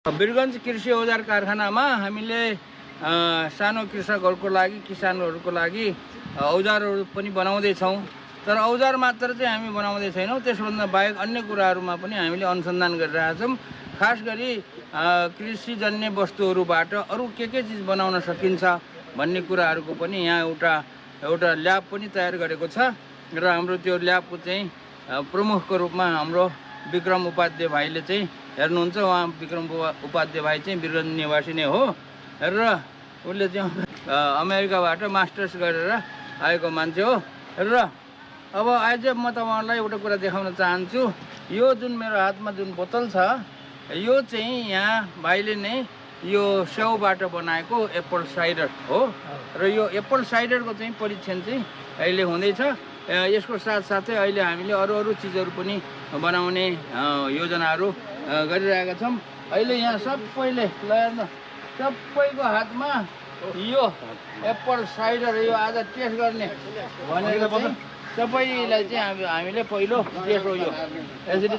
वीरगञ्ज कृषि औजार कारखानामा हामीले सानो कृषकहरूको लागि किसानहरूको लागि औजारहरू पनि बनाउँदैछौँ। तर औजार मात्र चाहिँ हामी बनाउँदै छैनौँ, त्यसभन्दा बाहेक अन्य कुराहरूमा पनि हामीले अनुसन्धान गरिरहेका छौँ। खास गरी कृषिजन्य वस्तुहरूबाट अरू के चिज बनाउन सकिन्छ भन्ने कुराहरूको पनि यहाँ एउटा ल्याब पनि तयार गरेको छ र हाम्रो त्यो ल्याबको चाहिँ प्रमुखको रूपमा हाम्रो विक्रम उपाध्याय भाइले चाहिँ हेर्नुहुन्छ। उहाँ विक्रम उपाध्याय भाइ चाहिँ वीरगञ्ज निवासी नै हो र उसले चाहिँ अमेरिकाबाट मास्टर्स गरेर आएको मान्छे हो। र अब आज म तपाईँहरूलाई एउटा कुरा देखाउन चाहन्छु। यो जुन मेरो हातमा जुन बोतल छ, यो चाहिँ यहाँ भाइले नै यो स्याउबाट बनाएको एप्पल साइडर हो र यो एप्पल साइडरको चाहिँ परीक्षण चाहिँ अहिले हुँदैछ। यसको साथसाथै अहिले हामीले अरू चिजहरू पनि बनाउने योजनाहरू गरिरहेका छौँ। अहिले यहाँ सबैको हातमा यो एप्पल साइडर यो आज टेस्ट गर्ने भनेर चाहिँ सबैलाई चाहिँ हामीले पहिलो टेस्ट हो यो यसरी